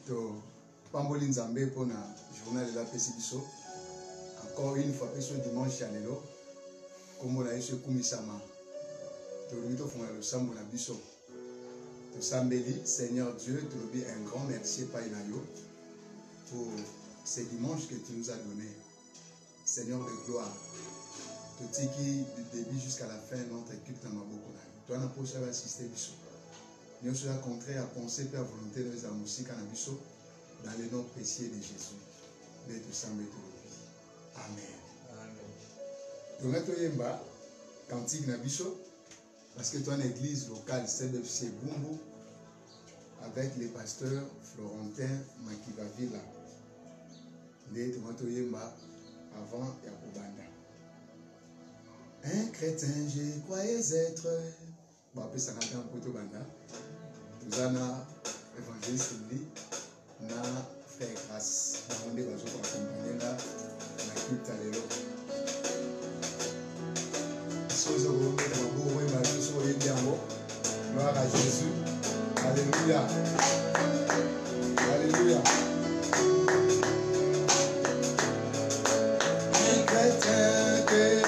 to Pamboli Nzambe pour la journal de la Pesibiso. Encore une fois, ce dimanche à l'élo, comme on a eu ce Kumisama, to limite au fond le Sambo na Biso. To Sambeli, Seigneur Dieu, te dis un grand merci Painayo pour ce dimanche que tu nous as donné. Seigneur de gloire, te tiki du début jusqu'à la fin notre équipe dans ma boko. Toi, on a posé à assister Biso. Nous sommes contraire à penser par volonté de la musique en Abisso dans le nom précieux de Jésus. De tout ça, Amen. Donc, nous avons cantique Nabisso parce que toi, une église locale, CBFC Bumbu, avec les pasteurs Florentin Makibavila. Nous avons avant Yakobanda. Un chrétien, je croyais être. Bon, après, ça n'a pas un peu banda. Nous avons évangéliste na frère grâce. Nous avons accompagné là, la culte à l'élo. Gloire à Jésus. Alléluia. Alléluia. Un chrétien que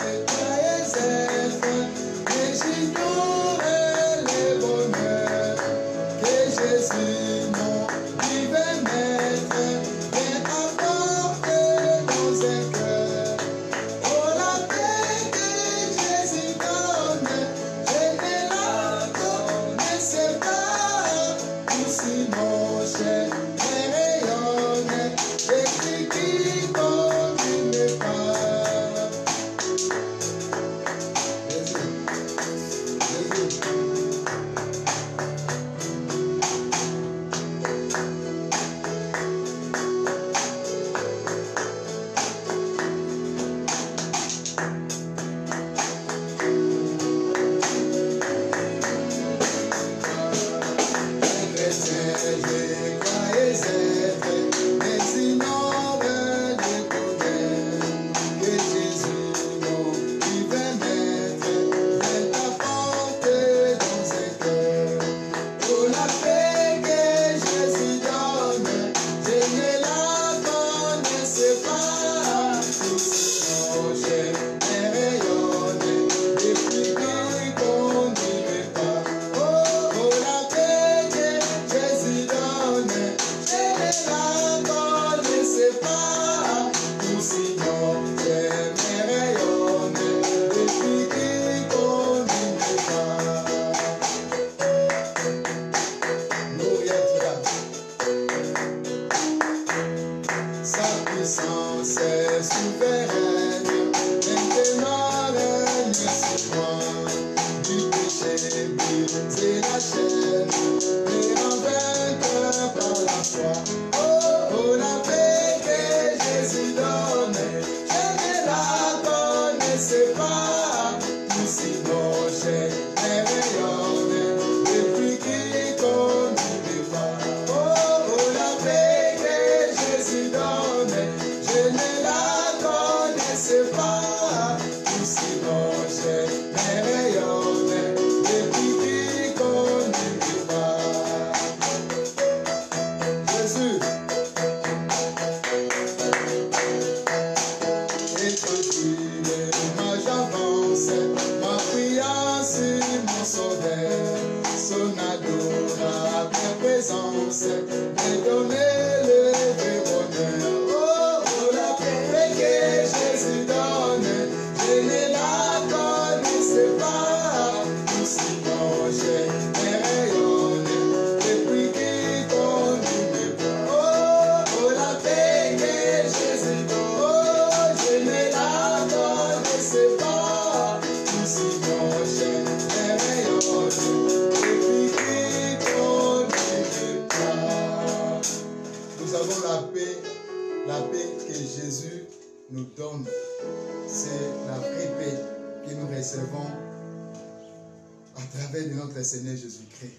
Seigneur Jésus-Christ.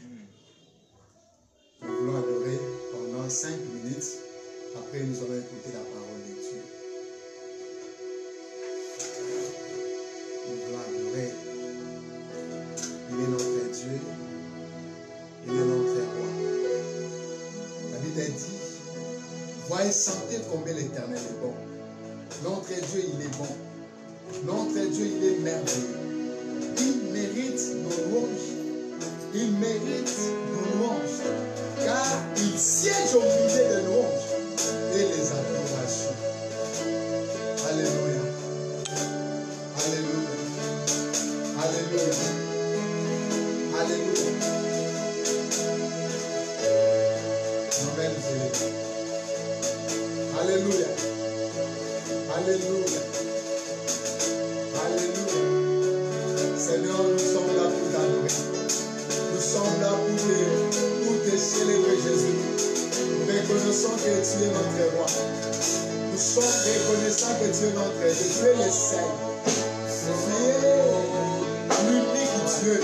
Nous voulons adorer pendant 5 minutes. Après, nous allons écouter la parole de Dieu. Nous voulons adorer. Il est notre Dieu. Il est notre roi. La Bible dit Voyez, sentez combien l'Éternel est bon. Notre Dieu, il est bon. Notre Dieu, il est merveilleux. Il mérite nos louanges. Il mérite nos louanges. Car il siège au milieu des louanges et les adorations. Alléluia. Alléluia. Alléluia. Alléluia. Amen. Alléluia. Alléluia. Alléluia. Seigneur, nous sommes là pour t'adorer. Nous sommes là pour te célébrer, Jésus. Nous reconnaissons que tu es notre roi. Nous sommes reconnaissants que tu es notre Dieu. Tu es le seul. Tu es l'unique Dieu.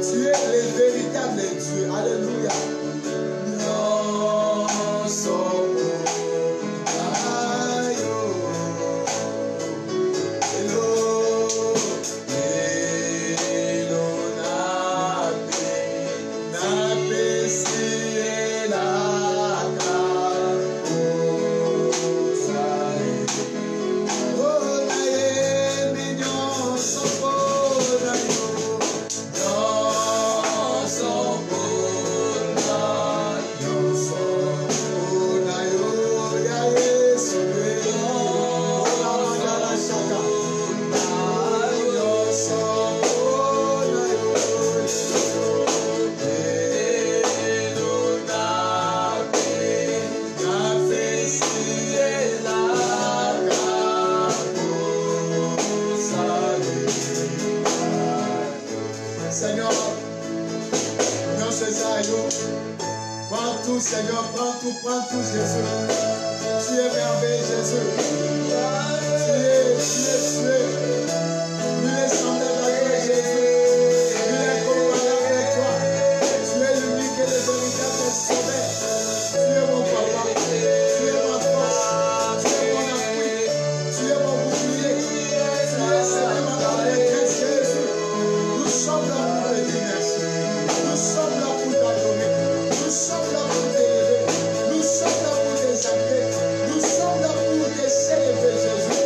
Tu es le véritable Dieu. Alléluia. Nous sommes Seigneur, prends tout, Jésus. Tu es merveilleux, Jésus. Tu es. Nul est semblable à toi, Jésus. Nul est comparable avec toi. Tu es l'unique et le véritable sauveur. Tu es mon papa. Tu es ma force. Tu es mon appui. Tu es mon bouclier. Tu es Seigneur, ma maîtresse, Jésus. Nous sommes là pour te dire merci. Nous sommes là pour t'adorer. Nous sommes là pour t'élever. Nous sommes là pour t'exalter. Nous sommes là pour te célébrer, Jésus.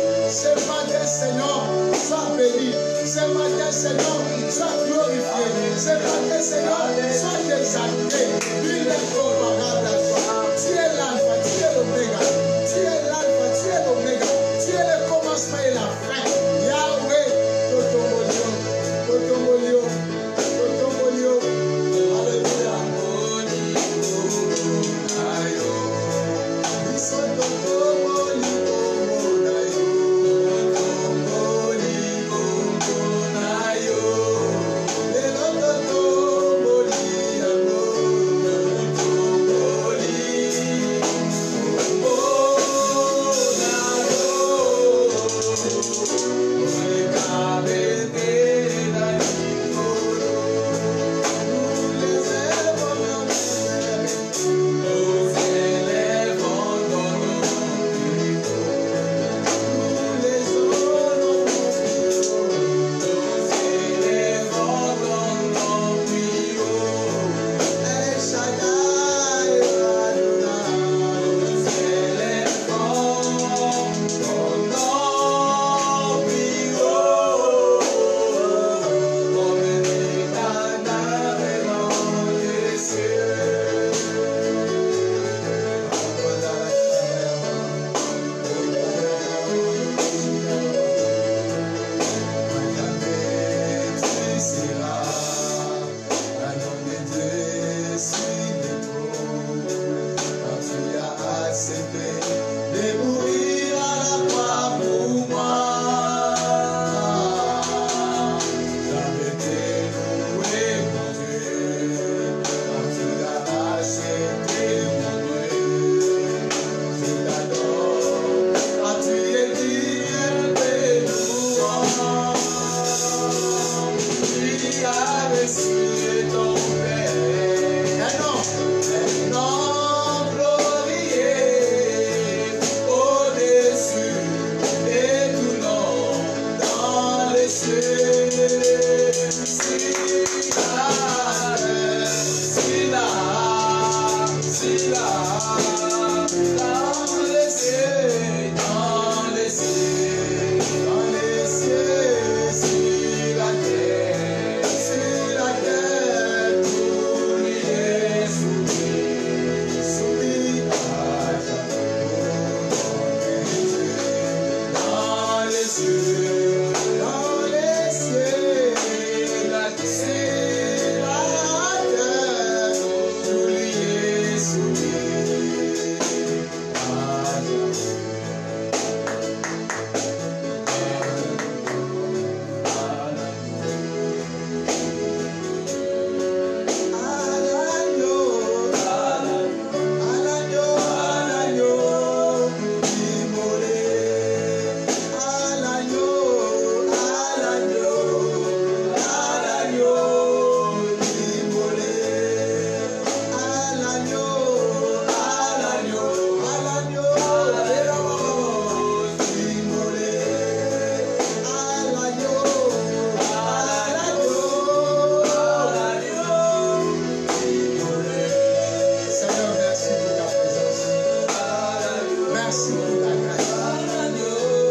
Merci pour ta grâce.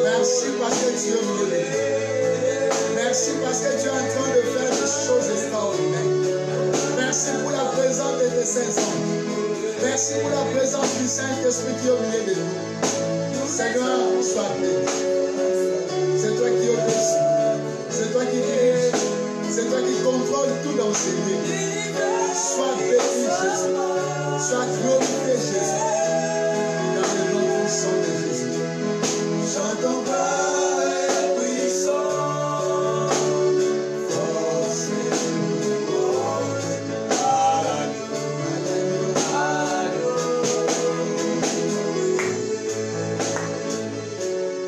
Merci parce que tu es au milieu. Merci parce que tu es en train de faire des choses extraordinaires. Merci pour la présence de tes saints hommes. Merci pour la présence du Saint-Esprit qui est au milieu de nous. Seigneur, sois béni. C'est toi qui es au-dessus. C'est toi qui dirige. C'est toi qui contrôle tout dans ces vies. Sois béni, Jésus. Sois glorifié, Jésus. Dans le nom puissant de Jésus. Chantons par les puissants. Force et louange.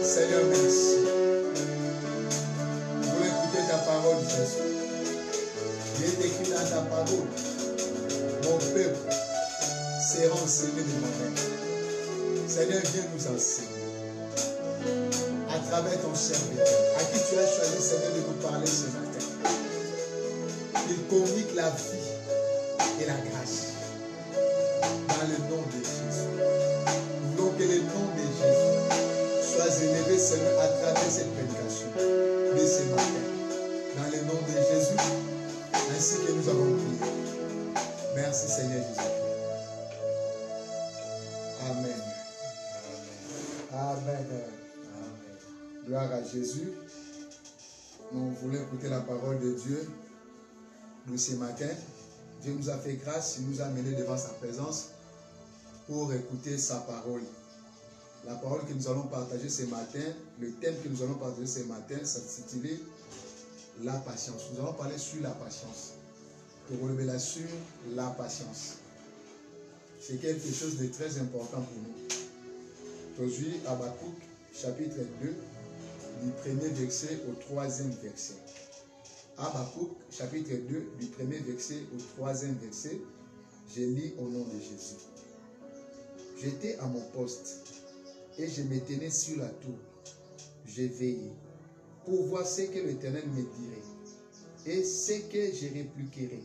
Seigneur, merci. Nous voulons écouter ta parole, Jésus. Il est écrit dans ta parole, mon peuple sera enseigné de moi-même. Seigneur, viens nous enseigner. À travers ton serviteur, à qui tu as choisi, Seigneur, de nous parler ce matin. Il communique la vie et la grâce. Dans le nom de Jésus. Nous voulons que le nom de Jésus soit élevé, Seigneur, à travers cette prédication de ce matin. Dans le nom de Jésus, ainsi que nous avons prié. Merci, Seigneur Jésus. Amen. Amen. Amen. Gloire à Jésus. Nous voulons écouter la parole de Dieu de ce matin. Dieu nous a fait grâce, il nous a amenés devant sa présence pour écouter sa parole. La parole que nous allons partager ce matin, le thème que nous allons partager ce matin, s'intitule la patience. Nous allons parler sur la patience. Pour relever sur la patience. C'est quelque chose de très important pour nous. Aujourd'hui, Habakkuk, chapitre 2, du premier verset au troisième verset. Habakkuk, chapitre 2, du premier verset au troisième verset. Je lis au nom de Jésus. J'étais à mon poste et je me tenais sur la tour. Je veillais pour voir ce que l'Éternel me dirait et ce que je répliquerai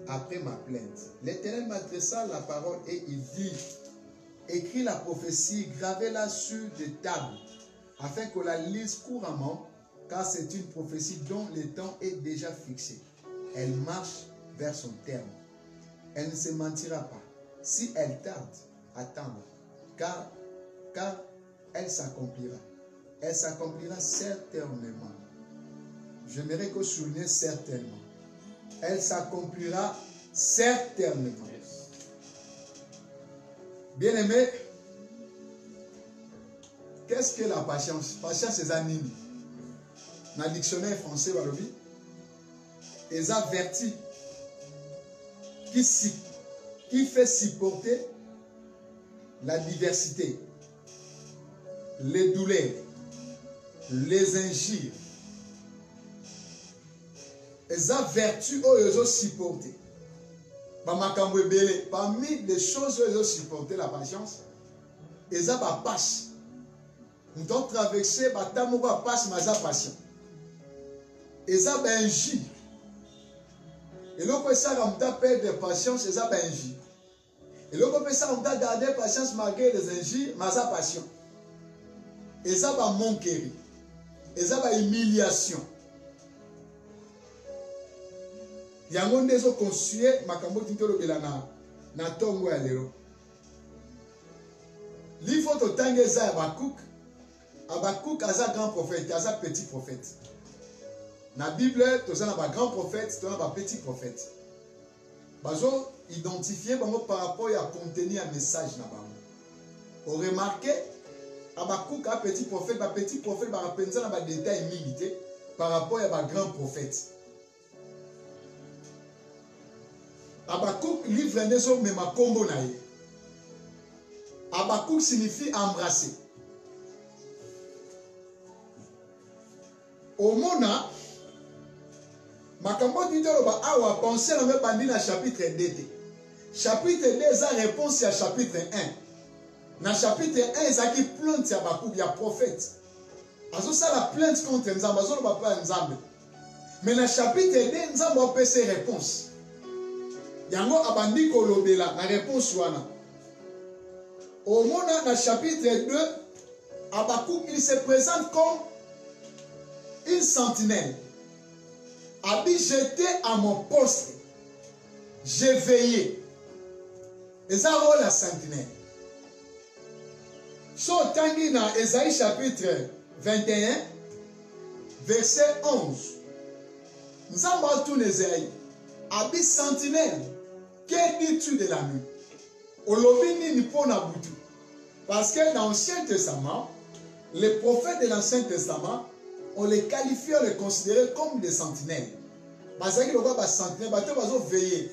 après ma plainte. L'Éternel m'adressa la parole et il dit, écris la prophétie, gravez-la sur des tables, afin qu'on la lise couramment, car c'est une prophétie dont le temps est déjà fixé. Elle marche vers son terme. Elle ne se mentira pas. Si elle tarde, attendre, car elle s'accomplira. Elle s'accomplira certainement. J'aimerais que vous souligniez certainement. Elle s'accomplira certainement. Bien-aimé, qu'est-ce que la patience? Patience, c'est un hymne. Dans le dictionnaire français, ils ont vertu qui fait supporter la diversité, les douleurs, les injures. Ils ont vertu ils ont supporté. Parmi les choses où ils ont supporté la patience, ils ont la passe. Nous avons traversé, ils ont la passe, mais ils ont la patience. Ils ont la injure. Et là, on ça, on a perdre de patience, ils ont la injure. Et là, on ça, on a gardé patience malgré les injures, mais ils ont la patience. Ils ont la manquerie. Ils ont la humiliation. Yango ndezo construire makambo tintolo belana na tongo ya lero. Livre to tangeza Habakkuk. Habakkuk aza grand prophète, aza petit prophète. Na Bible to ça na ba grand prophète, to na ba petit prophète. Bazo identifier bango par rapport à contenu à message na bango. On remarque Habakkuk a petit prophète ba rapenza na ba détail milité par rapport à ba grand prophète. Habakkuk livre ndezo mema kombo na ye. Habakkuk signifie embrasser. Au mona makambo tindelo ba awa penser na me bandi na chapitre 2. Chapitre 2 za réponse à chapitre 1. Na chapitre 1 ezaki plainte ya Habakkuk ya prophète. Azo ça la plainte contre Nzambe, azo ba pa Nzambe. Mais na chapitre 2 Nzambe a fait ses réponses. Yango abandi kolobela na réponse wana. Au monde, dans le chapitre 2, Habakkuk, il se présente comme une sentinelle. Abi, j'étais à mon poste. J'ai veillé. Et ça, c'est la sentinelle. So, tangi dans Ésaïe chapitre 21, verset 11. Nous avons tout Ésaïe. Abi, sentinelle. Que dis-tu de la nuit? Olobini ni pona butu. Parce que dans l'Ancien Testament, les prophètes de l'Ancien Testament, on les qualifiait, on les considérait comme des sentinelles. Parce que le gars sentinelle, bateau bazo veiller.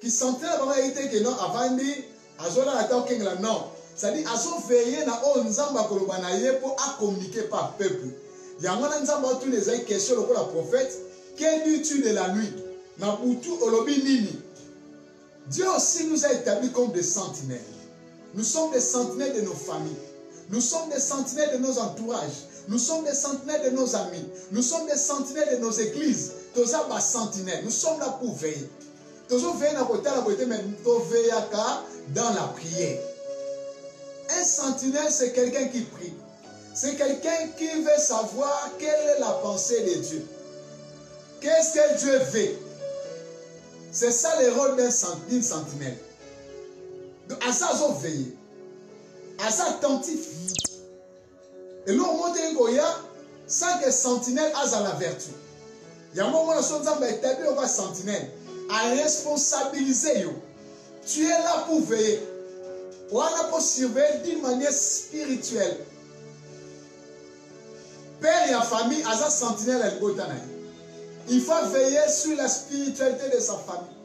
Qui sentinelle va été que non avant dit, azola attend que non. C'est-à-dire azo veiller na o nzamba kolobana ye pour à communiquer par peuple. Yangona nzamba tous les aïe question le la prophète, que dis-tu de la nuit? Na butu olobi nini? Dieu aussi nous a établis comme des sentinelles. Nous sommes des sentinelles de nos familles. Nous sommes des sentinelles de nos entourages. Nous sommes des sentinelles de nos amis. Nous sommes des sentinelles de nos églises. Tous ça, sentinelles. Nous sommes là pour veiller. Tous veiller dans la prière. Un sentinelle, c'est quelqu'un qui prie. C'est quelqu'un qui veut savoir quelle est la pensée de Dieu. Qu'est-ce que Dieu veut? C'est ça le rôle d'une sentinelle. Donc, à ça, ils ont veillé. À ça, attentif. Et là, on monte un goya sans que sentinelle ait la vertu. Il y a un moment où on a établi un sentinelle à responsabiliser. Tu es là pour veiller. On est là pour surveiller d'une manière spirituelle. Père et la famille, à sa sentinelle, elle est. Il faut veiller sur la spiritualité de sa famille.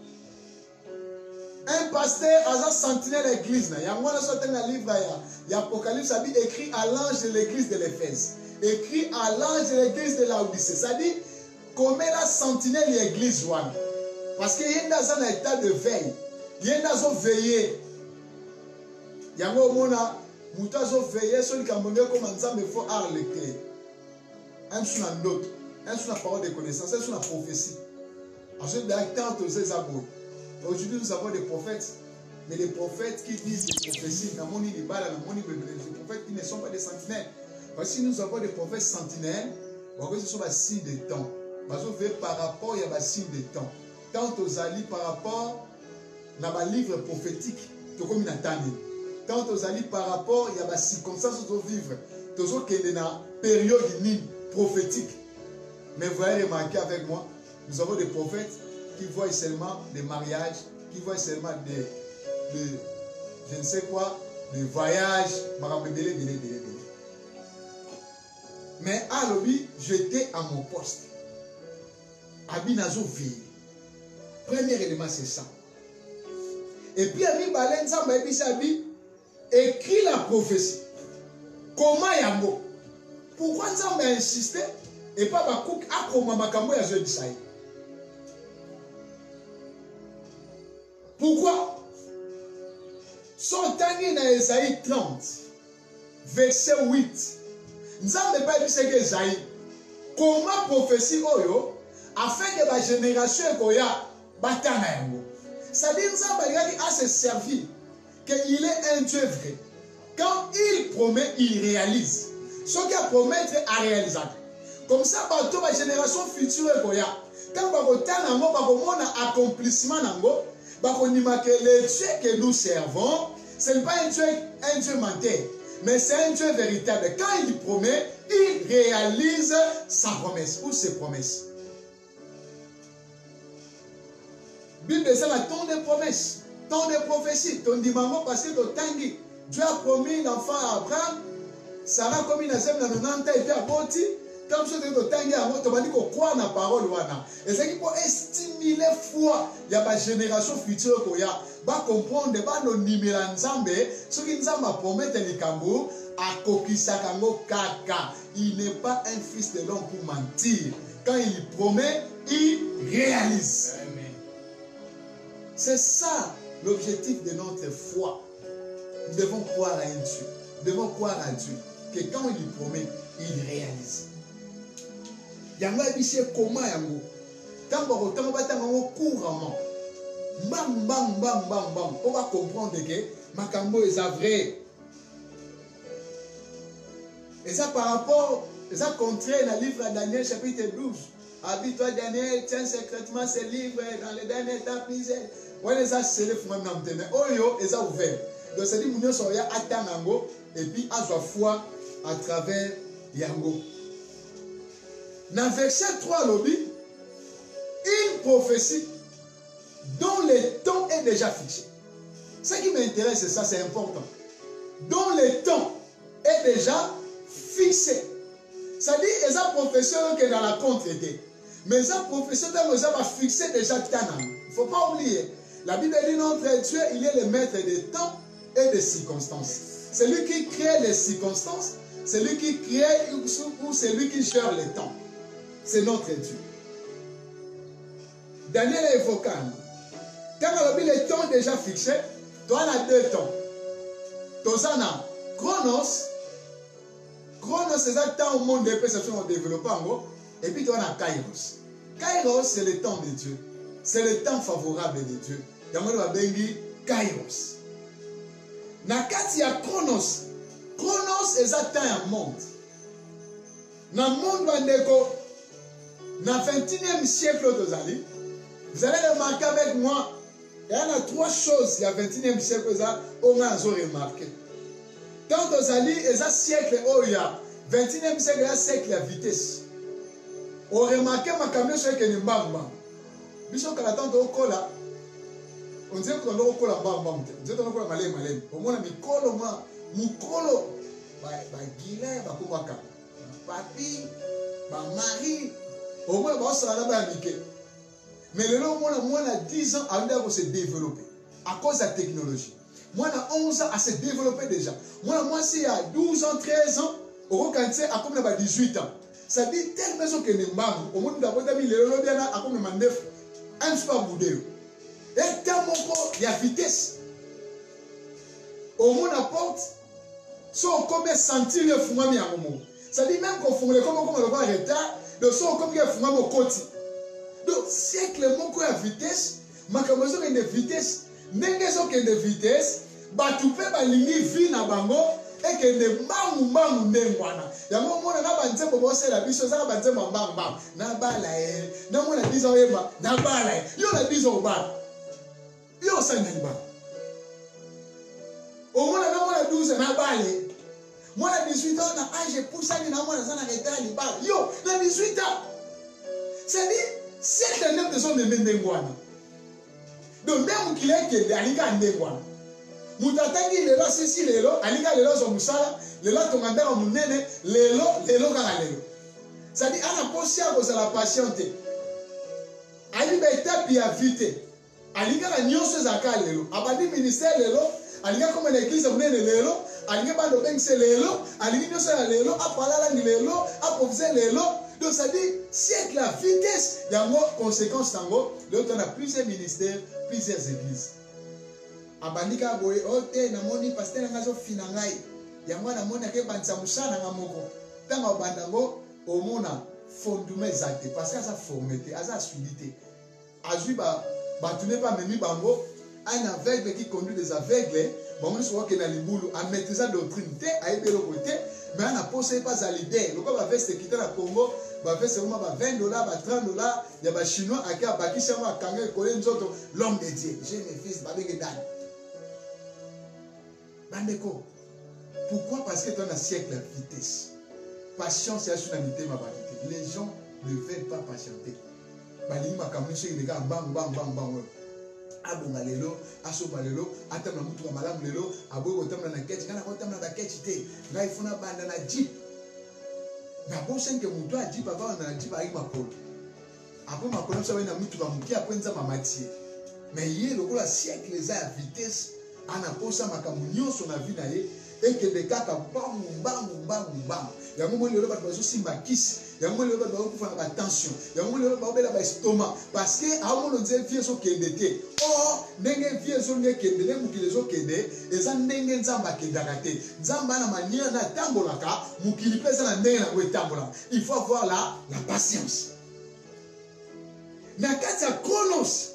Un pasteur a sa sentinelle l'église. Il y a un livre, il y a Apocalypse, écrit à l'ange de l'église de l'Éphèse. Écrit à l'ange de l'église de Laodicée. Ça dit, comment la sentinelle de l'église. Parce qu'il y a dans un état de veille. Il y a dans un veillé. Il y a un moment où il y a un veillé sur le Camerounais comme un zame, il faut arrêter. Un sur un autre. Un sur la parole de connaissance, un sur la prophétie. Ensuite, aujourd'hui, nous avons des prophètes, mais les prophètes qui disent des prophéties, les prophètes qui ne sont pas des sentinelles. Voici, nous avons des prophètes sentinelles, ce sont des signes des temps. Par rapport à des signes des temps. Tant aux alliés par rapport à des livres prophétiques, tant aux alliés par rapport à des circonstances de vivre, toujours qu'il y a une période prophétique. Mais vous allez remarquer avec moi, nous avons des prophètes qui voient seulement des mariages, qui voient seulement des je ne sais quoi, des voyages. Mais à l'objet, j'étais à mon poste. Abinazo vie. Premier élément, c'est ça. Et puis, Abi Balenza Babisabi écrit la prophétie. Comment Yango? Pourquoi Nzamba a insisté? Et pas Bakouk a comme Makambo ya Dieu d'Israël. Pourquoi? Son tangi dans Esaïe 30, verset 8. Nzamba pas dit ce que Esaïe. Comment prophétie oyo afin que la génération koya batana yango. Ça dit Nzamba a se servir qu'il est un Dieu vrai. Quand il promet, il réalise. Ce qu'il a promis à réaliser. Comme ça, pour la génération future, quand on a un accomplissement, le Dieu que nous servons, ce n'est pas un Dieu menteur, mais c'est un Dieu véritable. Quand il promet, il réalise sa promesse ou ses promesses. La Bible est un ton de promesses, ton de prophéties, ton dimanche parce que Dieu a promis l'enfant à Abraham, Sarah comme une azem dans 90 et puis à Boti. Comme ça, tu as dit qu'on croit dans la parole. Et c'est qu'il faut estimuler foi. Il y a une génération future qui va comprendre que nos numéros Nzambe, ce qui Nzamba promet les Kambo, à Kokisakango Kaka. Il n'est pas un fils de l'homme pour mentir. Quand il promet, il réalise. C'est ça l'objectif de notre foi. Nous devons croire à un Dieu. Nous devons croire à Dieu. Que quand il promet, il réalise. Yango abiché comment yango tant que couramment Bam, bam, bam, bam, bam. On va comprendre que Makambo est vrai. Et ça par rapport, et ça contraire dans le livre de Daniel chapitre 12. Habite-toi Daniel, tiens secrètement ce livre dans les derniers temps. Ouais, ça c'est le fond de mais Oyo, et ça ouvert. Donc c'est dit, nous sommes à Tanango, et puis à sa foi à travers Yango. Dans verset 3, lobby, une prophétie dont le temps est déjà fixé. Ce qui m'intéresse, c'est ça, c'est important. Dont le temps est déjà fixé. Ça dit, et ça prophétie qui est dans la contre-été. Mais ça prophétie ça va fixer déjà Tanango. Il ne faut pas oublier. La Bible dit notre Dieu, il est le maître des temps et des circonstances. C'est lui qui crée les circonstances, c'est lui qui crée ou c'est lui qui gère le temps. C'est notre Dieu. Daniel est évoquant. Quand on a mis le temps déjà fixé, toi on a deux temps. Toi on a Chronos. Chronos c'est le temps au monde des perceptions au développement. Et puis toi on a Kairos. Kairos c'est le temps de Dieu. C'est le temps favorable de Dieu. Yamano va bengi Kairos. Nakati ya Chronos. Chronos est un temps à monde. Dans le monde bandeko, dans le 21e siècle d'Ozali, vous allez remarquer avec moi, il y en a trois choses, il y a 21e siècle, on a remarqué. Tant d'Ozali, et ça siècle, oh il y a 21e siècle, il y a siècle à vitesse. On remarque ma camion sur le mbamba. Biso kalatan to kola. On dirait qu'on doit kola mbamba. On dirait qu'on doit malé malé. Au moins mikolo ma mukolo ba gila ba kumaka. Papi ba mari. Au moins ba sala ba mike. Mais le long moi a 10 ans avant de se développer à cause de la technologie. Moi a 11 ans à se développer déjà. Moi si à 12 ans 13 ans au cancer à comme 18 ans. Ça dit telle maison que nous avons, au monde d'abord mis le lobby à comme un super boudé. Et tellement il y a vitesse. Au monde apporte, soit comme sentir le fumami à moment. Ça dit même qu'on fume comme on le voit en retard, de soit comme il y a fumami au côté. Donc, siècle mon quoi à vitesse, ma camaison est de vitesse, n'engageons que de vitesse, batupe balingi vie na bango. Et que ne mbambu ndengwana ya mona na banzembo bosela biso za banzembo mbamba na bala na mona biso yeba na bala yo na biso ba yo sanga ba o mona 12 na bale mona 18 ans na âge poussani na mona sana retali ba yo na 18 ans c'est dit certains ne sont de ndengwana donc même qu'il est que alika ndengwana mutatangi lelo sisi lelo alika lelo zo musala lelo tonganda ko munene lelo kala lelo ça dit ana posi a koza la patiente ali ba étape ya vite alika la nyonso za kala lelo abandi ministère lelo alika comme l'église munene lelo alika bando bengse lelo alika nyonso ya lelo apalala ni lelo apofise lelo. Donc ça dit siècle la vitesse yango conséquence tango le on a plusieurs ministères plusieurs églises. Abandika boye ote na moni pasteur ngazo finangai ya mwana mona ke banza musana ngamoko tanga bandango omona fondement exact parce que ça formité ça solidité azui ba tune pas memi bango un aveugle qui conduit des aveugles bon so que na libulu a maîtriser doctrine té a ebelo côté mais on a posé pas à l'idée le ba veste quitter la Congo ba veste vraiment ba $20 ba $30 ya ba chinois aka bakisha ma kanga ko nzoto l'homme de Dieu j'ai mes fils ba bengi dan. Bandeko, pourquoi? Parce que tu as un siècle à vitesse. Patience et assurance ma validité. Les gens ne veulent pas patienter. Balini ma kamuche les gars bam bam bam bam. Abonga lelo, asoba lelo, atamna mutu wa malamu lelo, aboyo otamna na keti, kana otamna na keti te. Ngai funa banda na jeep. Na bon senke mutu a jeep ava na jeep ai makolo. Apo makolo so na mutu ba mukia kwenza mamatie. Mais yé lokola siècle les à vitesse. Ana posa makambo nyonso na vie na ye ekende kaka bam bam bam bam yango mo lelo bato bazosimba kisi yango mo lelo bato bakokufa na batension yango mo lelo baobela ba estomac parce que amono nze vie ezokende te or ndenge vie ezokende ndenge mokili ezokende eza ndenge nzambe akendaka te nzambe ana manière na tambolaka mokili mpe eza na ndenge nango etambolaka il faut avoir la patience na kati ya Chronos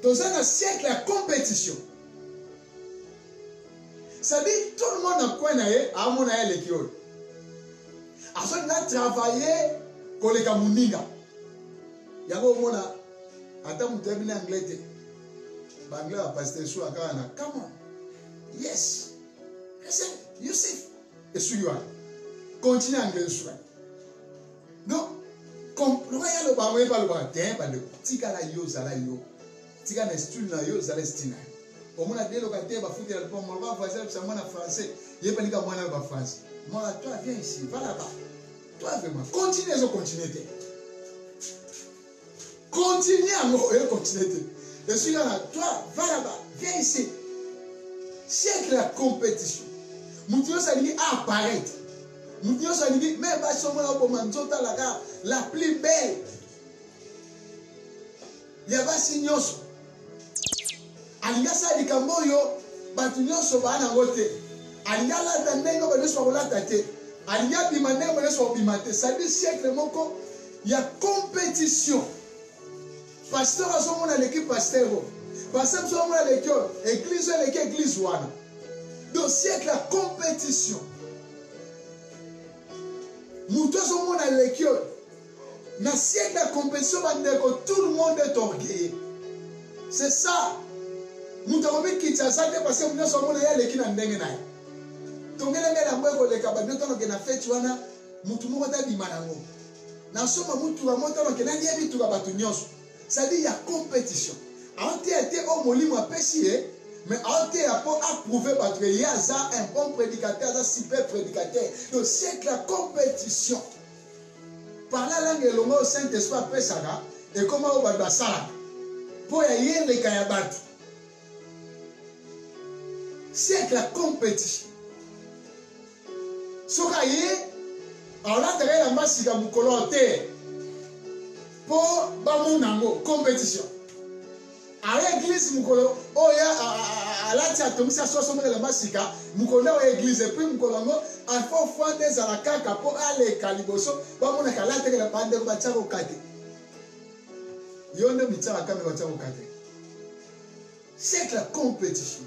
Dans un siècle, la compétition. Ça dit, tout le monde a quoi à mon aïe les kios. À ce moment-là, travailler pour les Kamuninga. Il y a un moment là, attends, vous avez un anglais. L'anglais a passé sur la carana. Come on. Yes. Listen, Youssef. Et sur continue à anglais sur. Donc, comme le royal le baroué par le baratin, par le petit gars yo, zala yo. Petit gars n'est style na yo, zala style. Au moins, dès le côté, va foutre le pont, on va voir ça, c'est moi en français. Il n'y a pas de moi en français. Moi, toi, viens ici, va là-bas. Toi, vraiment, continue à continuer. Continue à continuer. Et celui-là, toi, va là-bas, viens ici. C'est la compétition. Nous disons ça dit apparaître. Nous disons ça dit, même si on a la plus belle. Il y a pas signos. Alinga sa di kamboyo, batunyo so ba na ngote. Alinga la tande ngo bele so la tate. Alinga bimane bele so bimate. Ça dit siècle moko, il y a compétition. Pasteur a son l'équipe pasteur. Pasteur a son l'équipe église l'église wana. Donc siècle la compétition. Nous tous sommes dans l'équipe. Dans siècle la compétition, tout le monde est orgueilleux. C'est ça. Nous avons vu qu'il y a ça parce que nous sommes dans l'équipe en dengue. Donc, nous avons vu que nous avons fait tuana, nous avons fait des manango. Nous sommes tous les gens ça dit il y a compétition. On a été au molimo apprécié, mais on a été approuvé parce qu'il y a un bon prédicateur, un super prédicateur. Donc, c'est que la compétition. Par la langue et le mot Saint-Esprit après ça, et comment on va faire ça? Pour y aller les kayabat. C'est que la compétition. Ce qu'il y a, on a tiré la masse de mon colonté pour Bamunango, compétition. À l'église, Mukolo, oh ya, à la tiatom, ça soit sombre la massika, Mukolo église, et puis Mukolongo, à fond fois des alakaka pour aller caliboso, Bamunaka la terre la bande de Bacharo Kate. Yonde Mitara Kame Bacharo Kate. C'est que la compétition.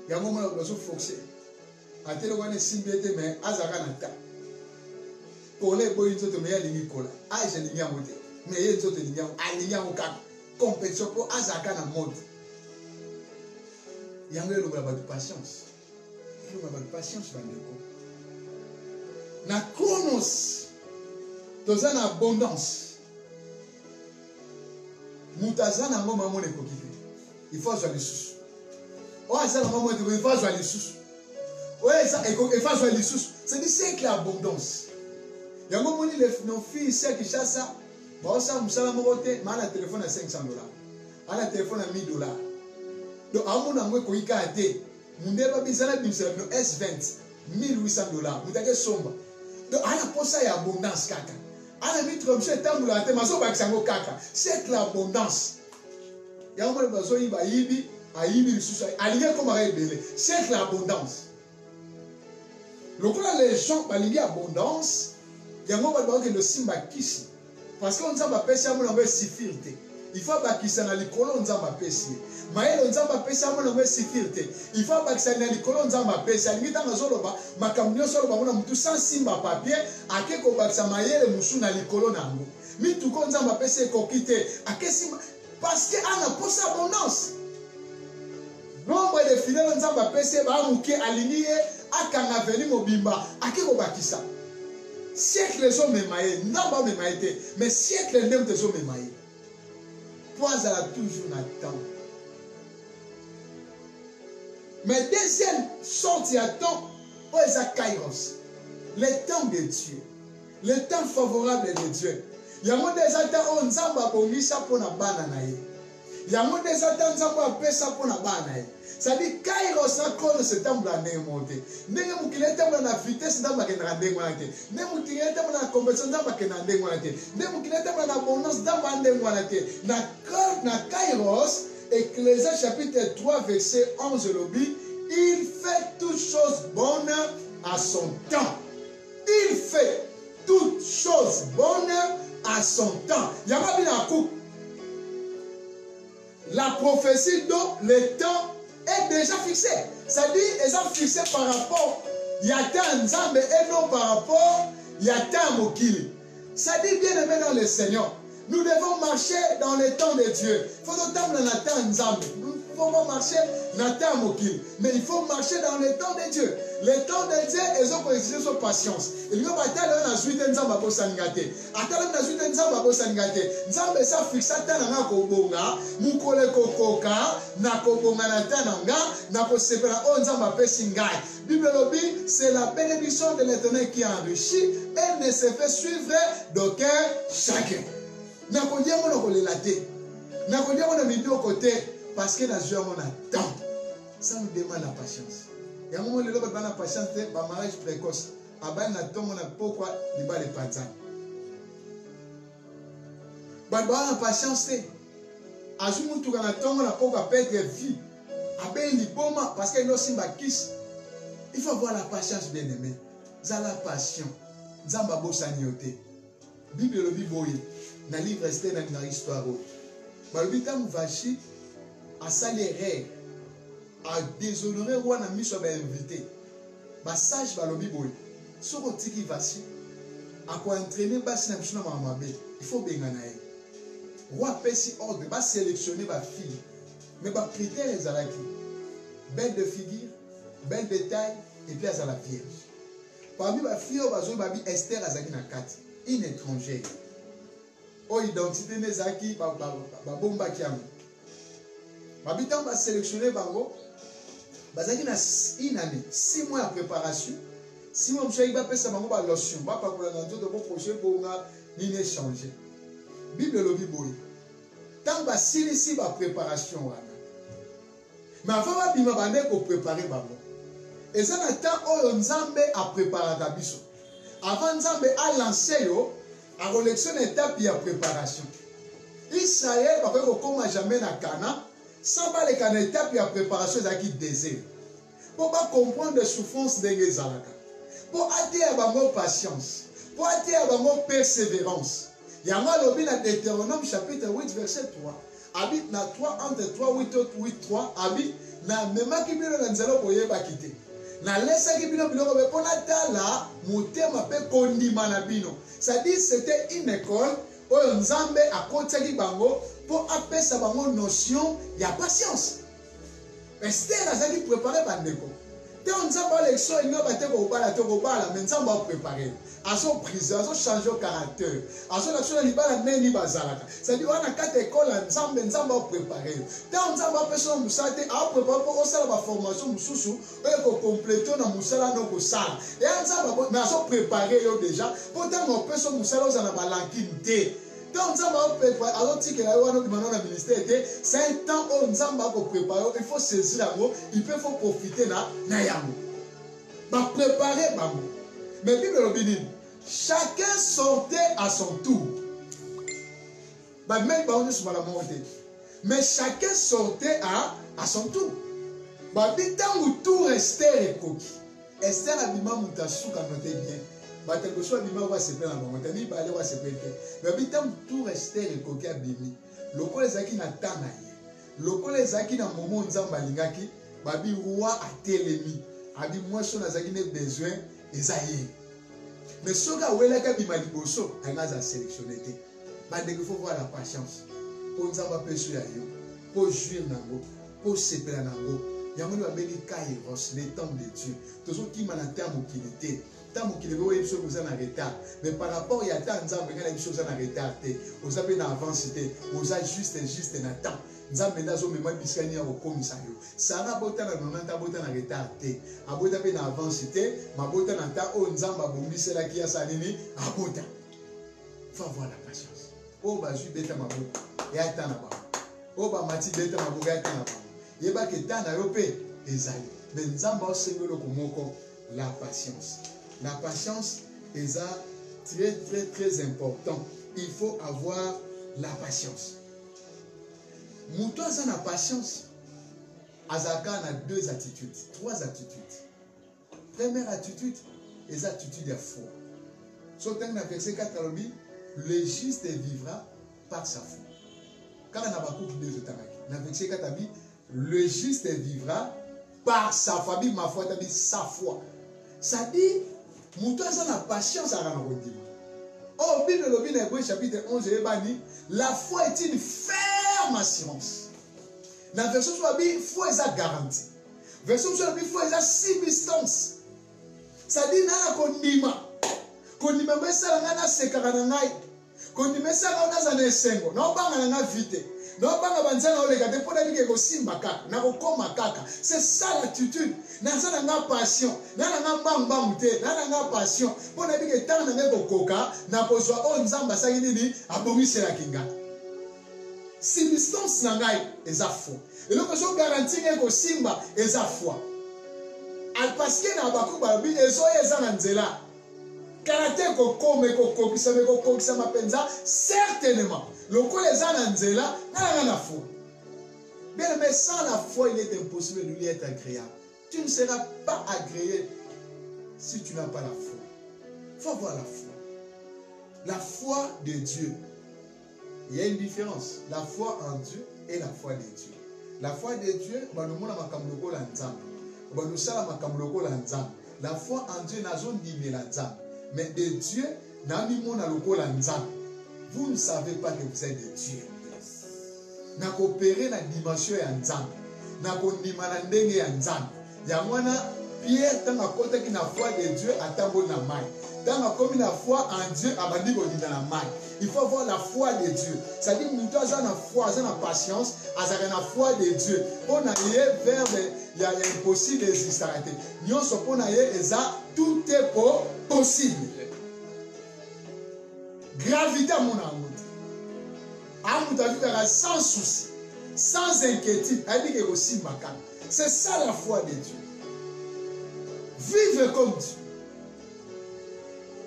Il y a un moment où on doit fonctionner. À tel moment où Simbiete, mais Azaranata. Pour les boys, ils ont mis à l'Inicola. Ah, j'ai mis à monter. Mais ils ont mis à compétition pour Azaka dans le monde. Il y a un peu de patience. Il y a un peu de patience dans le monde. Na chronos, dans une abondance. Moutazana, maman, mon époque. Il faut jouer les sous. Oh, ça, maman, il faut jouer les sous. Ouais, ça, il faut jouer les sous. C'est du siècle l'abondance. Il y a un moment où les filles, celles qui chassent ça, bon, ça, vous savez, mais un téléphone à $500. Un téléphone à $1000. Donc, à un moment où il y a des S20, $1800. Vous avez sombre. Donc, à la poste, il y a abondance, caca. À la vitre, comme c'est un boulot, c'est l'abondance. Il y a un moment où il y a Ibi, à Ibi, c'est l'abondance. Donc, là, les gens, il y a abondance. Il y a un moment où le simba kisi. Parce qu'on ne sait pas pêcher à mon sécurité. Il faut que ça n'aille pas on ne sait pas pêcher. Mais on ne sait pas pêcher à mon sécurité. Il faut que ça n'aille pas on ne sait pas pêcher. Il y a un zoloba, ma camion sur le bas, on a tout sans simba papier. À quel moment ça m'a yé le moussou n'aille pas nango. Mais tout qu'on ne sait pas pêcher coquité. À quel simba parce que on a pour sa abondance. Nombre de fidèles on ne sait pas pêcher. Bah on qui aligné à quand a venu mobimba. À quel moment ça? Siècle les hommes émaillés, non pas émaillés, mais siècle les hommes émaillés. Toi, ça a toujours un temps. Mais deuxième sortie à temps, oh, c'est Kairos. Le temps de Dieu. Le temps favorable de Dieu. Il y a des attentes, on s'en va pour ça pour la banane. Il y a des attentes, on s'en va pour ça pour la banane. Ça dit Kairos na kono se tambo la nemote. Ndenge mukile tambo na vitesse ndamba kenra ndenge wanate. Ndenge mukile tambo na compétition ndamba kenra ndenge wanate. Ndenge mukile tambo na abondance ndamba ndenge wanate. Na Kairos, Ecclésiaste chapitre 3 verset 11 lobby, il fait toutes choses bonnes à son temps. Il fait toutes choses bonnes à son temps. Yama bina kou. la prophétie dont le temps est déjà fixé. C'est-à-dire, ils sont fixés par rapport il y a tant Nzambe et non par rapport il y a tant Mokili. C'est-à-dire, bien aimé dans le Seigneur, nous devons marcher dans le temps de Dieu. Il faut autant dans le temps Nzambe. Nous ne pouvons pas marcher dans le temps Mokili. Mais il faut marcher dans le temps de Dieu. Le temps de Dieu, ils ont coexisté sur patience. Il y a des gens qui ont suivi Nzambe à Bosanigate. Attends, on a suivi Nzambe à Bosanigate. Nzambe s'est fixé à Tananga Kobonga, Mukole Kokoka, Nakobonga Natananga, Nakosepela Nzamba Pesingai. Bible lobi, c'est la bénédiction de l'Éternel qui enrichit. Elle ne se fait suivre d'aucun chacun. Nakodia mon okolelate. Nakodia mon ami de côté parce que la joie mon attend. Ça nous demande la patience. Il y a un moment où l'homme a la patience, c'est un mariage précoce. Aban na tombe na pourquoi il va les panzan. Ban ba la patience c'est. Ajumu tu kana tombe na pourquoi perdre vie. Aben li boma parce que no simba kiss. Il faut avoir la patience bien aimé. Ça la patience. Nzamba bosaniote. Bible le biboye. Na livre Esther na histoire. Malobita muvashi a salérer a déshonorer roi na miso ba invité. Ba sage ba lobi boye. Soko tiki vashi a ko entraîner basi na bishona mamabe. Il faut bengana ye. Roi pesi ordre ba sélectionner ba fille. Mais ba critères ezalaki. Belle de figure, belle de taille et puis à la vierge. Parmi ma fille, on va Esther Azaki na 4, une étrangère. Oh, identité Nezaki, bomba kiamu. Babitan va sélectionner Bango. Bazaki na une année, 6 mois de préparation. 6 mois, je vais faire ça, Bango va lotion. Ba pas pour la nature de vos projets pour ni échanger. Bible le Bible. Tant que si ba préparation. Mais avant de bima bande ko préparer Bango. Et ça n'a temps où Nzambe a préparé la biso. Avant Nzambe a lancé yo, a relectionné une étape de préparation. Israël va faire comme jamais na Cana, sans pas les Cana étape de préparation qui désir. Pour pas comprendre les souffrances de Gezalaka. Pour atteindre bango patience, pour atteindre bango persévérance. Il y a mal au bin à Deutéronome chapitre 8 verset 3. Habite na 3 entre 3 8 3 habite na même qui bien na nzelo boye ba quitter. Na laisse qui bino biloko be pona tala motema pe kondima na bino. Ça dit c'était une école où Nzambe a kotsaki bango pour apesa bango notion ya patience. Esther azali préparer bandeko. Te Nzambe a lection inyo bate ko bala to ko bala mais Nzambe a préparer. Azo prise, azo changer au caractère. Azo l'action li bala neni bazalaka. Ça dit on a 4 écoles Nzambe a préparer. Te Nzambe a personne musate a préparer pour osala ba formation mususu et ko compléter na musala no ko sala. Et Nzambe mais azo préparer yo déjà pour tant on personne musala osala ba lankinte. Donc Nzambe a préparer alors que là on a demandé na ministère c'est un temps où Nzambe a préparer, il faut saisir yango, il faut profiter na yango. Ba préparer bango. Mais Bible le dit chacun sortait à son tour. Même pas on est sur la mort. Mais chacun sortait à son tour. Tant où tout restait recoquis. Esther a dit Moutassou quand on était bien. Quelque chose a va se faire en moment. Il va aller voir se faire. Mais tant où tout restait recoquis à Bimi. Le col les acquis n'a pas naïe. Le col les acquis n'a moment où Nzamba lingaki. Babi roi a télémi. A dit moi je n'ai besoin Esaïe. Mais ce qui est bima liboso, il a sélectionné. Il faut voir la patience. Pour nous avoir perçu à eux, pour jouir nango, pour se plaindre nango. Il y a un kairos, le temps de Dieu. Tout ce qui m'a été à mobilité. Tant qu'il veut une chose en retard. Mais par rapport à tant de gens, il y a une chose en retard. Vous avez une avance, vous avez juste un temps. Nzambe ndazo mema biskani au komisario. Sara bota na nonanta bota na retard te. Abota pe na avance te, mabota na ta o nzamba bombisela ki ya salini abota. Faut avoir la patience. O ba ju beta mabota. Ya ta na ba. O ba mati beta maboga ya ta na ba. Yeba ke ta na yo pe ezali. Mais nzamba o sengolo komoko la patience. La patience est très important. Il faut avoir la patience. Mouton a la patience. Azaka a 2 attitudes, 3 attitudes. Première attitude, les attitudes de foi. Sautant dans verset 4, le juste vivra par sa foi. Car on a beaucoup de temps. le juste vivra par sa famille, ma foi, sa foi. Ça dit, Mouton a la patience à la redire. Oh, Bible, le Hébreu, chapitre 11, la foi est une ferme assurance. Dans la version soit la foi est garantie. Version soit la foi est substance. Ça dit, nana kondima. Kondima mesa ngana sekaranangai. Kondima mesa ngana zanesengo. Na obanga ngana vite. Na obanga banzana olega te pona bike ko simba kaka, na ko koma kaka. C'est ça l'attitude. Na zana nga passion. Na nga mbamba mute, na nga passion. Pona bike tanga na ko koka, na ko zwa o nzamba sangi nini abomisela kinga. Substance na ngai eza foi. Et donc je garantis que simba eza foi. Parce que na baku babi ezoya eza na nzela. Caractère ko kome ko kokisa mapenza certainement. Loko eza na nzela na foi. Bien mais sans la foi il est impossible de lui être agréable. Tu ne seras pas agréé si tu n'as pas la foi. Il faut avoir la foi. La foi de Dieu. Il y a une différence. La foi en Dieu et la foi de Dieu. La foi de Dieu, la foi en Dieu n'a jamais la nzambe. Mais de Dieu, vous ne savez pas que vous êtes de Dieu. Na coopérer na dimension ya nzambe. Na kondima na ndenge ya nzambe. Ya mwana Pierre tanga kota ki na foi de Dieu atambo na mai. Tanga komi na foi en Dieu abandi kodina na mai. Il faut avoir la foi de Dieu. Ça dit que nous avons la foi, nous avons la patience, nous avons la foi de Dieu. Pour aller vers il y a impossible d'exister. Nous sommes pour aller tout est possible. Gravité à mon amour. Amour sans souci, sans inquiétude. C'est ça la foi de Dieu. Vivre comme Dieu.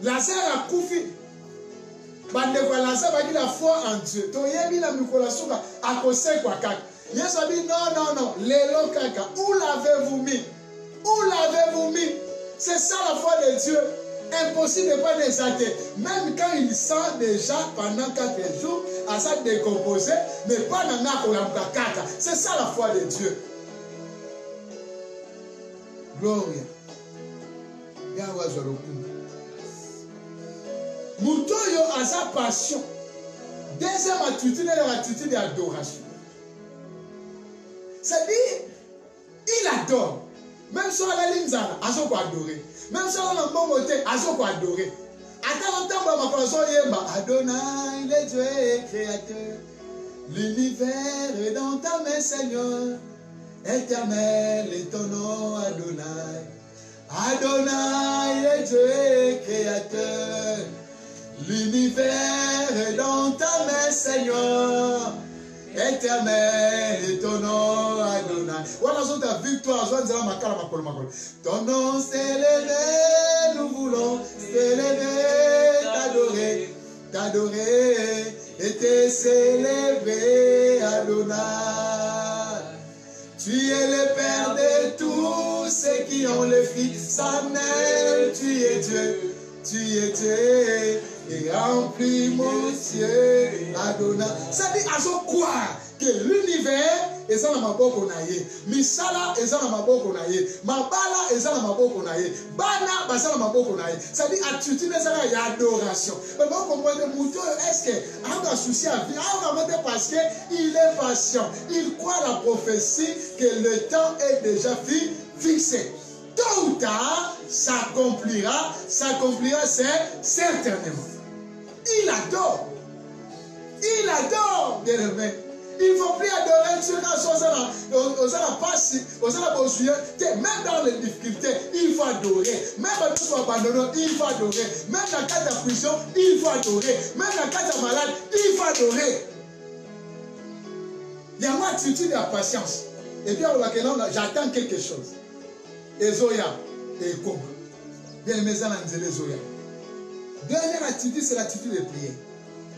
Lazare a couffé. Bande voilà ça va dire la foi en Dieu. To yebi na mikola suka akose kwa kaka. Yesu a dit non, lelo kaka. Où l'avez-vous mis? Où l'avez-vous mis? C'est ça la foi de Dieu. Impossible de pas l'exalter. Même quand il sent déjà pendant 4 jours à ça décomposer, mais pas dans la kaka. C'est ça la foi de Dieu. Gloria. Yahweh Zorokum. Moutoyo a sa passion. Deuxième attitude, l'attitude d'adoration. C'est-à-dire, il adore. Même si on a l'inzana, il faut adorer. Même si on a un bon côté, il faut adorer. Attends longtemps, ma personne yemba. Adonai, le Dieu créateur. L'univers est dans ta main, Seigneur. Éternel est ton nom, Adonai. Adonai, le Dieu créateur. L'univers est dans ta main, Seigneur. Éternel est ton nom, Adonai. Voilà ta victoire. Ton nom s'est élevé, nous voulons s'élever, t'adorer, t'adorer et te célébrer, Adonai. Tu es le Père de tous ceux qui ont le Fils en elle. Tu es Dieu, tu es Dieu. Et remplis mon ciel, Adonai. Ça dit à ce quoi que l'univers est dans ma boque naïe, misala est dans ma boque naïe, mabala est dans ma boque naïe, bana basa dans ma boque naïe. Ça dit attitude est dans l'adoration. Mais vous comprenez Mouton est-ce que a un souci à vie, parce que il est patient, il croit la prophétie que le temps est déjà fixé. Tôt ou tard, s'accomplira, c'est certainement. Il adore, bien aimé. Il ne faut plus adorer ceux qui sont même dans les difficultés, il faut adorer. Même quand ils sont abandonnés, il faut adorer. Même dans le cas de prison, il faut adorer. Même dans le cas de malade, il faut adorer. Il y a une attitude de la patience. Et puis, j'attends quelque chose. Et Zoya, et Koma. Bien aimé, Zoya. Dernière attitude, c'est l'attitude de prière.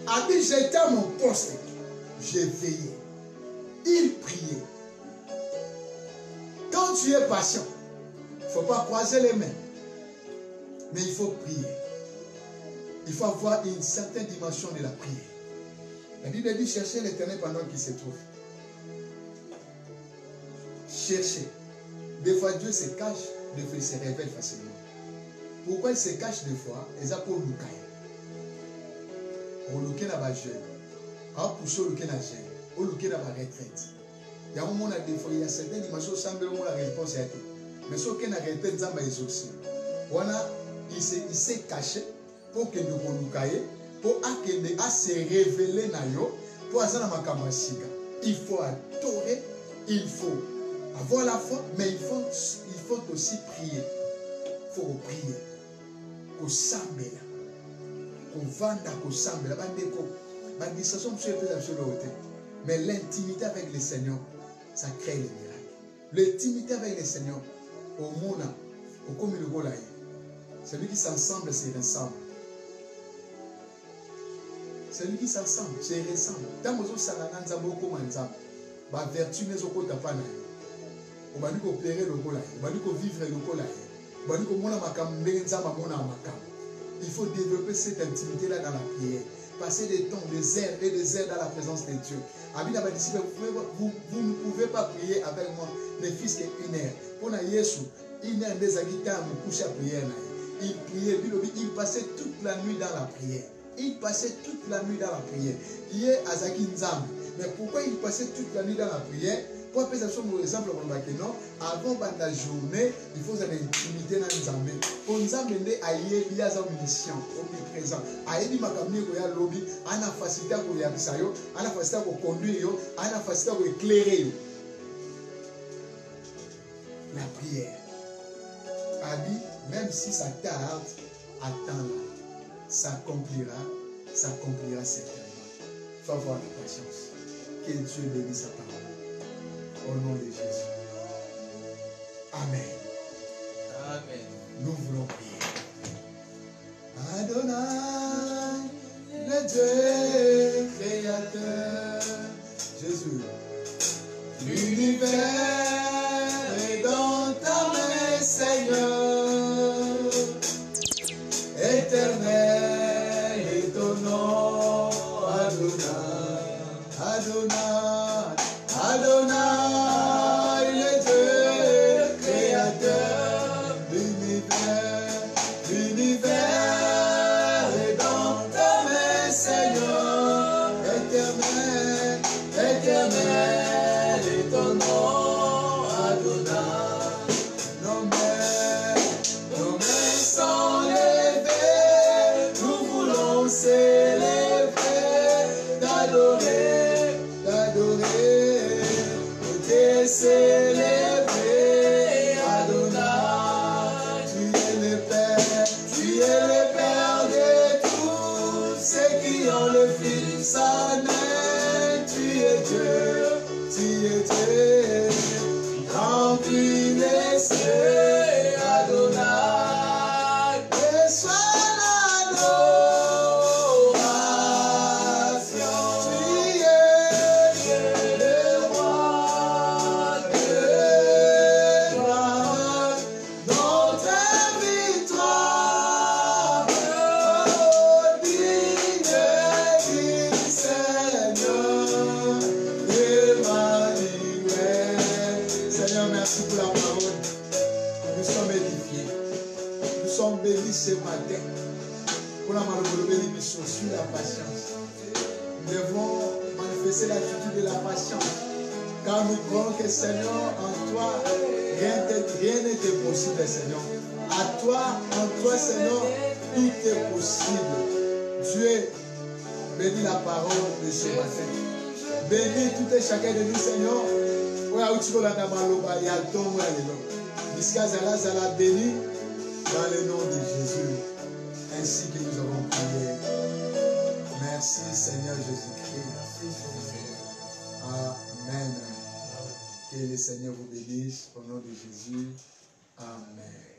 Abi, j'étais à mon poste. J'ai veillé. Il priait. Quand tu es patient, il ne faut pas croiser les mains. Mais il faut prier. Il faut avoir une certaine dimension de la prière. La Bible dit chercher l'Éternel pendant qu'il se trouve. chercher. Des fois, Dieu se cache, des fois, il se révèle facilement. Pourquoi il se cache des fois? Et ça pour Lucas. On Lucas n'a pas jeune. On pousse Lucas n'a jeune. On Lucas n'a pas retraite. Il y a un moment des fois, il y a certaines dimensions qui semblent la réponse. Mais ce qui est la retraite, c'est aussi. Il s'est caché pour que nous Lucas, pour se révéler pour il faut adorer, il faut avoir la foi, mais il faut aussi prier. Il faut prier. Qu'on s'ambelle. Qu'on vende, qu'on s'ambelle. Mais l'intimité avec le Seigneur, ça crée les miracles. L'intimité avec le Seigneur, au monde, au commun, celui qui s'ensemble, c'est ensemble. Celui qui s'assemble, c'est ressemble. Dans les autres salanans, beaucoup manzam. Ba vertu ne zoko tapana. On va nous opérer le colai. On va nous vivre le colai. On va nous mona makam benza mamona makam. Il faut développer cette intimité là dans la prière. Passer des temps, des heures et des heures dans la présence de Dieu. Abina ba disciple, vous ne pouvez pas prier avec moi, les fils que 1 heure. Pour na Yesu, 1 heure des agita me coucher à prière. Il priait, il passait toute la nuit dans la prière. Il passait toute la nuit dans la prière. Il est à Zaki Nzam. Mais pourquoi il passait toute la nuit dans la prière? Pour appeler ça mon exemple, avant la journée, il faut une intimité dans Nzambe. Pour Nzambe, il y a une mission omniprésente. Il y a une lobby, il y a une facilité pour y habiter, il y a une facilité pour conduire, il y a une facilité pour éclairer. La prière. Abi, même si ça tarde, attends-la. S'accomplira certainement. Il faut avoir la patience. Que Dieu bénisse sa parole. Au nom de Jésus. Amen. Amen. Nous voulons prier. Adonai, le Dieu créateur. Jésus. L'univers est dans ta main, Seigneur. Éternel est ton nom, Adonai, Adonai, Adonai, le Dieu créateur, l'univers est dans ta main, Seigneur, éternel, éternel est ton nom, Adonai, nos mains sont levées, nous voulons s'élever, t'adorer, te célébrer, Adonai. Tu es le Père de tous ceux qui ont le Fils en eux. Tu es Dieu, remplis les cieux, Adonai. Reçois ce matin, pour la bénédiction sur la patience. Nous devons manifester l'attitude de la patience, car nous croyons que Seigneur, en toi, rien n'est impossible, Seigneur. À toi, en toi, Seigneur, tout est possible. Dieu, bénis la parole de ce matin. Bénis tout et chacun de nous, Seigneur. Béni dans le nom de Jésus, ainsi que nous avons prié. Merci Seigneur Jésus-Christ. Amen. Que le Seigneur vous bénisse au nom de Jésus. Amen.